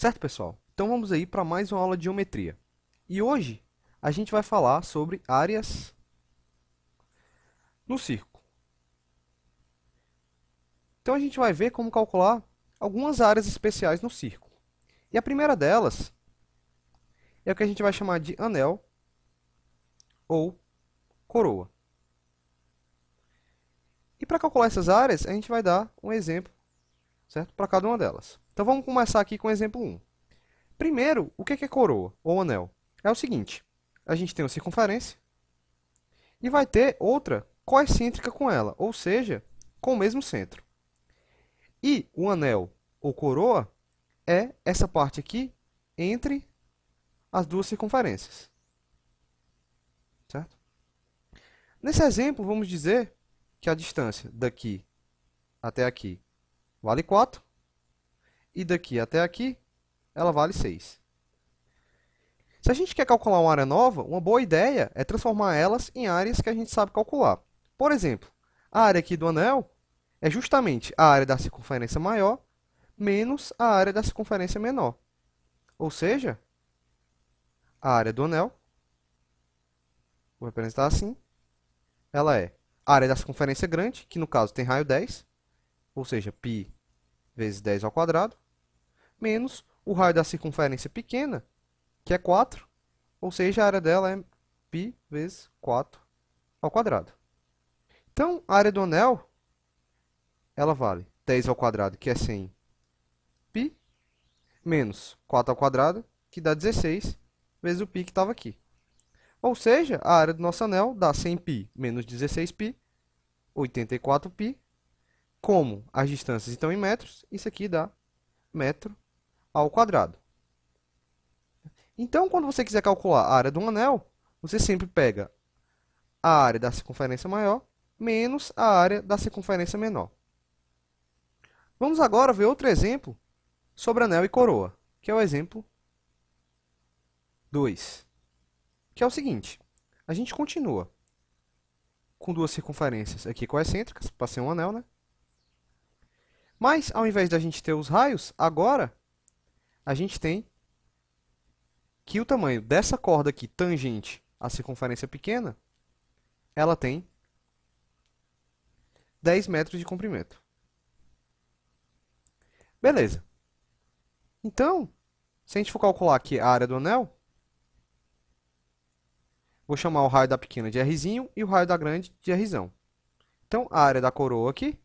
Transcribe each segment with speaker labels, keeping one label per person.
Speaker 1: Certo, pessoal? Então vamos aí para mais uma aula de geometria. E hoje a gente vai falar sobre áreas no círculo. Então a gente vai ver como calcular algumas áreas especiais no círculo. E a primeira delas é o que a gente vai chamar de anel ou coroa. E para calcular essas áreas, a gente vai dar um exemplo, certo? Para cada uma delas. Então vamos começar aqui com o exemplo 1. Primeiro, o que é coroa ou anel? É o seguinte, a gente tem uma circunferência e vai ter outra coexcêntrica com ela, ou seja, com o mesmo centro. E o anel ou coroa é essa parte aqui entre as duas circunferências. Certo? Nesse exemplo, vamos dizer que a distância daqui até aqui vale 4 e daqui até aqui ela vale 6. Se a gente quer calcular uma área nova, uma boa ideia é transformar elas em áreas que a gente sabe calcular. Por exemplo, a área aqui do anel é justamente a área da circunferência maior menos a área da circunferência menor. Ou seja, a área do anel, vou representar assim, ela é a área da circunferência grande, que no caso tem raio 10, ou seja, π vezes 10 ao quadrado, menos o raio da circunferência pequena, que é 4, ou seja, a área dela é π vezes 4 ao quadrado. Então, a área do anel, ela vale 10 ao quadrado, que é 100 π, menos 4 ao quadrado, que dá 16, vezes o π que estava aqui. Ou seja, a área do nosso anel dá 100π menos 16π, 84π. Como as distâncias estão em metros, isso aqui dá metro ao quadrado. Então, quando você quiser calcular a área de um anel, você sempre pega a área da circunferência maior menos a área da circunferência menor. Vamos agora ver outro exemplo sobre anel e coroa, que é o exemplo 2, que é o seguinte. A gente continua com duas circunferências aqui coexcêntricas, para ser um anel, né? Mas, ao invés de a gente ter os raios, agora a gente tem que o tamanho dessa corda aqui, tangente à circunferência pequena, ela tem 10 metros de comprimento. Beleza. Então, se a gente for calcular aqui a área do anel, vou chamar o raio da pequena de Rzinho e o raio da grande de Rzão. Então, a área da coroa aqui,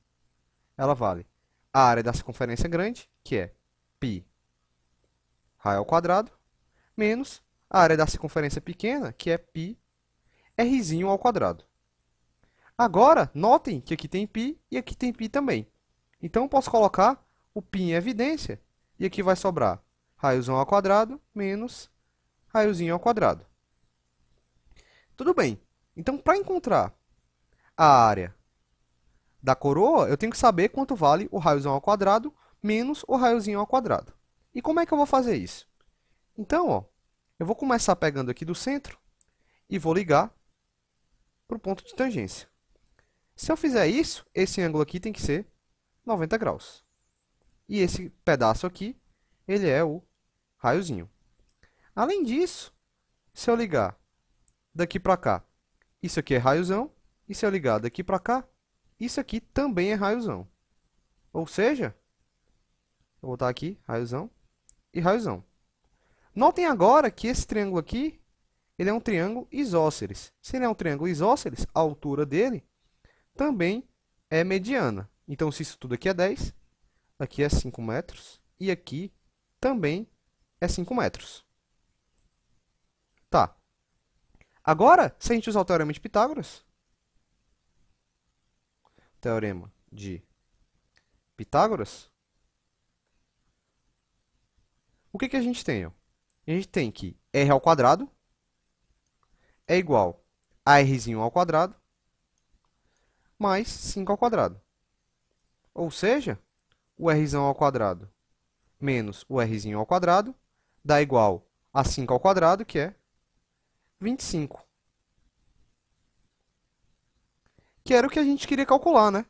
Speaker 1: ela vale a área da circunferência grande, que é π raio ao quadrado, menos a área da circunferência pequena, que é π Rzinho ao quadrado. Agora, notem que aqui tem π e aqui tem π também. Então, eu posso colocar o π em evidência, e aqui vai sobrar raiozão ao quadrado menos raiozinho ao quadrado. Tudo bem. Então, para encontrar a área da coroa, eu tenho que saber quanto vale o raiozão ao quadrado menos o raiozinho ao quadrado. E como é que eu vou fazer isso? Então, ó, eu vou começar pegando aqui do centro e vou ligar para o ponto de tangência. Se eu fizer isso, esse ângulo aqui tem que ser 90 graus. E esse pedaço aqui, ele é o raiozinho. Além disso, se eu ligar daqui para cá, isso aqui é raiozão. E se eu ligar daqui para cá, isso aqui também é raiozão. Ou seja, eu vou botar aqui raiozão e raiozão. Notem agora que esse triângulo aqui, ele é um triângulo isósceles. Se ele é um triângulo isósceles, a altura dele também é mediana. Então, se isso tudo aqui é 10, aqui é 5 metros e aqui também é 5 metros. Tá. Agora, se a gente usar o teorema de Pitágoras, teorema de Pitágoras, o que a gente tem? Ó? A gente tem que r ao quadrado é igual a rzinho ao quadrado mais 5 ao quadrado. Ou seja, o rzão ao quadrado menos o rzinho ao quadrado dá igual a 5 ao quadrado, que é 25. Que era o que a gente queria calcular, né?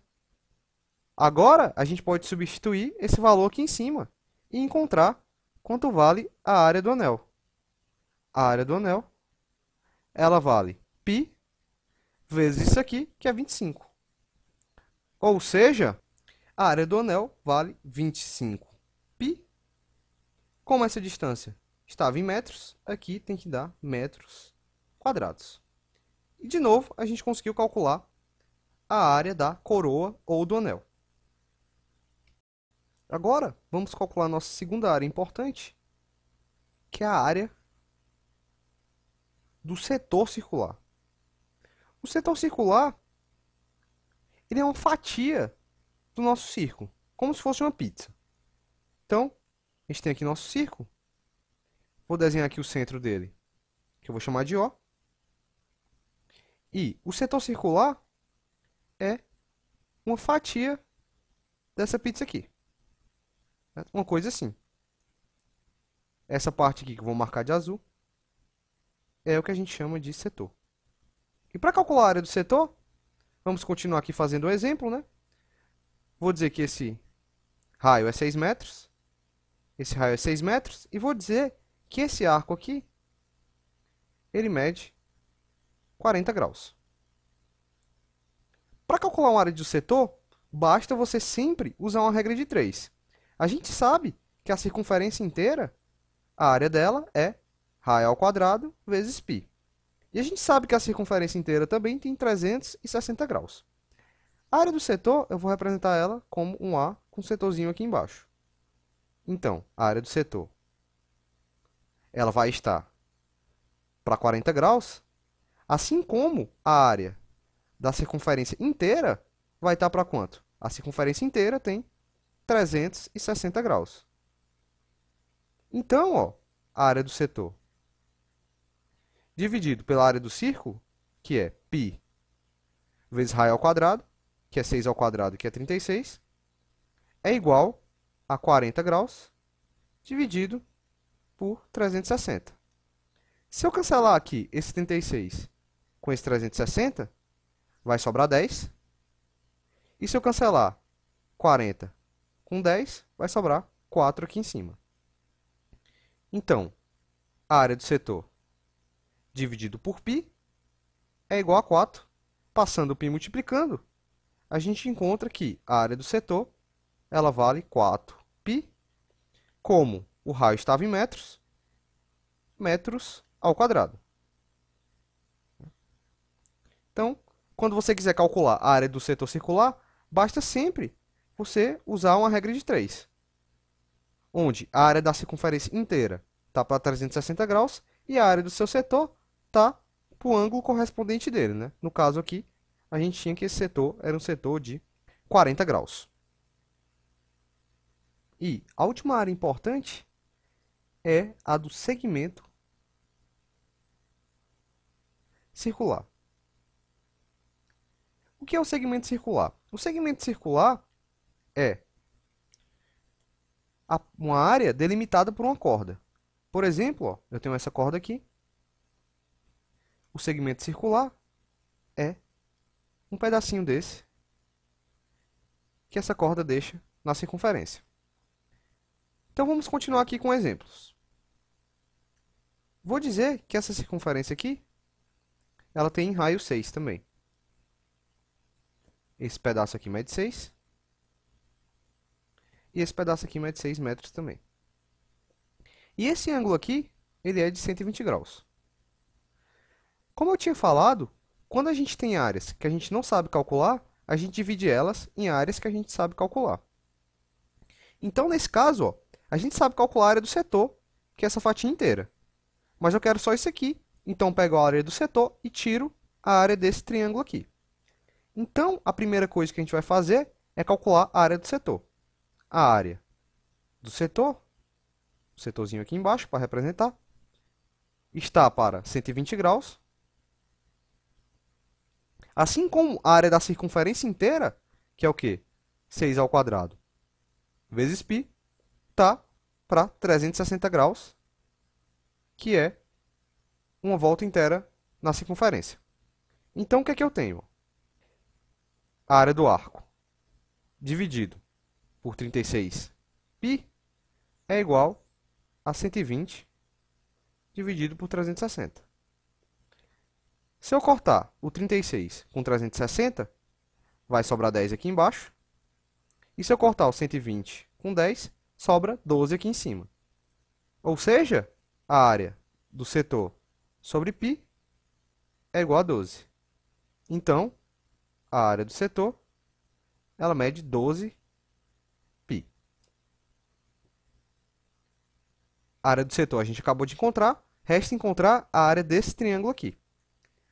Speaker 1: Agora, a gente pode substituir esse valor aqui em cima e encontrar quanto vale a área do anel. A área do anel, ela vale π vezes isso aqui, que é 25. Ou seja, a área do anel vale 25π. Como essa distância estava em metros, aqui tem que dar metros quadrados. E, de novo, a gente conseguiu calcular a área da coroa ou do anel. Agora, vamos calcular a nossa segunda área importante, que é a área do setor circular. O setor circular, ele é uma fatia do nosso círculo, como se fosse uma pizza. Então, a gente tem aqui nosso círculo. Vou desenhar aqui o centro dele, que eu vou chamar de O. E o setor circular é uma fatia dessa pizza aqui. Uma coisa assim. Essa parte aqui que eu vou marcar de azul é o que a gente chama de setor. E para calcular a área do setor, vamos continuar aqui fazendo o exemplo, né? Vou dizer que esse raio é 6 metros. Esse raio é 6 metros. E vou dizer que esse arco aqui, ele mede 40 graus. Para calcular uma área do setor, basta você sempre usar uma regra de 3. A gente sabe que a circunferência inteira, a área dela é raio ao quadrado vezes π. E a gente sabe que a circunferência inteira também tem 360 graus. A área do setor, eu vou representar ela como um A com um setorzinho aqui embaixo. Então, a área do setor, ela vai estar para 40 graus, assim como a área da circunferência inteira vai estar para quanto? A circunferência inteira tem 360 graus. Então, ó, a área do setor dividido pela área do círculo, que é π vezes raio ao quadrado, que é 6 ao quadrado, que é 36, é igual a 40 graus dividido por 360. Se eu cancelar aqui esse 36 com esse 360, vai sobrar 10. E se eu cancelar 40 com 10, vai sobrar 4 aqui em cima. Então, a área do setor dividido por π é igual a 4. Passando o π multiplicando, a gente encontra que a área do setor ela vale 4π. Como o raio estava em metros, metros ao quadrado. Então, quando você quiser calcular a área do setor circular, basta sempre você usar uma regra de 3, onde a área da circunferência inteira está para 360 graus e a área do seu setor está para o ângulo correspondente dele, né? No caso aqui, a gente tinha que esse setor era um setor de 40 graus. E a última área importante é a do segmento circular. O que é o segmento circular? O segmento circular é uma área delimitada por uma corda. Por exemplo, ó, eu tenho essa corda aqui. O segmento circular é um pedacinho desse que essa corda deixa na circunferência. Então, vamos continuar aqui com exemplos. Vou dizer que essa circunferência aqui, ela tem raio 6 também. Esse pedaço aqui mede 6. E esse pedaço aqui mede 6 metros também. E esse ângulo aqui, ele é de 120 graus. Como eu tinha falado, quando a gente tem áreas que a gente não sabe calcular, a gente divide elas em áreas que a gente sabe calcular. Então, nesse caso, ó, a gente sabe calcular a área do setor, que é essa fatia inteira. Mas eu quero só isso aqui. Então, eu pego a área do setor e tiro a área desse triângulo aqui. Então, a primeira coisa que a gente vai fazer é calcular a área do setor. A área do setor, o setorzinho aqui embaixo para representar, está para 120 graus. Assim como a área da circunferência inteira, que é o quê? 6 ao quadrado vezes π, está para 360 graus, que é uma volta inteira na circunferência. Então, o que é que eu tenho? A área do arco dividido por 36π é igual a 120 dividido por 360. Se eu cortar o 36 com 360, vai sobrar 10 aqui embaixo. E se eu cortar o 120 com 10, sobra 12 aqui em cima. Ou seja, a área do setor sobre π é igual a 12. Então, a área do setor, ela mede 12 π. A área do setor a gente acabou de encontrar, resta encontrar a área desse triângulo aqui.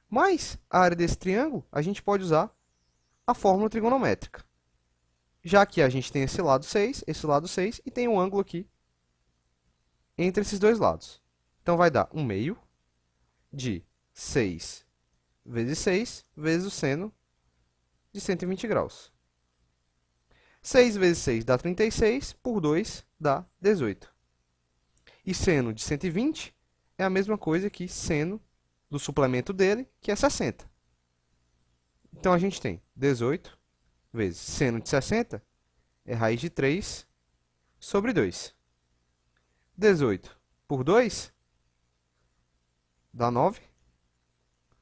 Speaker 1: Mas a área desse triângulo, a gente pode usar a fórmula trigonométrica. Já que a gente tem esse lado 6 e tem um ângulo aqui entre esses dois lados. Então, vai dar 1 meio de 6 vezes 6 vezes o seno de 120 graus. 6 vezes 6 dá 36, por 2 dá 18. E seno de 120 é a mesma coisa que seno do suplemento dele, que é 60. Então, a gente tem 18 vezes seno de 60 é raiz de 3 sobre 2. 18 por 2 dá 9.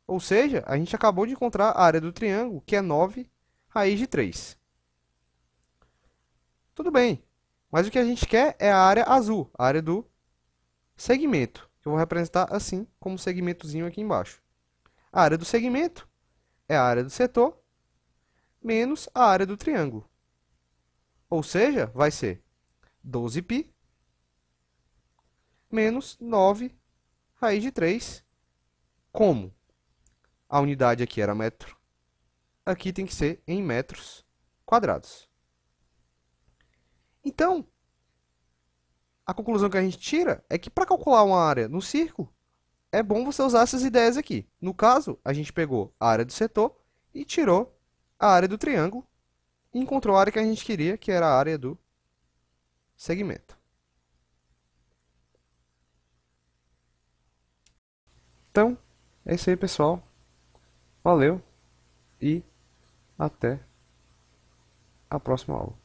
Speaker 1: Ou seja, a gente acabou de encontrar a área do triângulo, que é 9 raiz de 3. Tudo bem, mas o que a gente quer é a área azul, a área do segmento, que eu vou representar assim, como segmentozinho aqui embaixo. A área do segmento é a área do setor menos a área do triângulo. Ou seja, vai ser 12π menos 9 raiz de 3. Como a unidade aqui era metro, aqui tem que ser em metros quadrados. Então, a conclusão que a gente tira é que para calcular uma área no círculo, é bom você usar essas ideias aqui. No caso, a gente pegou a área do setor e tirou a área do triângulo e encontrou a área que a gente queria, que era a área do segmento. Então, é isso aí, pessoal. Valeu e até a próxima aula.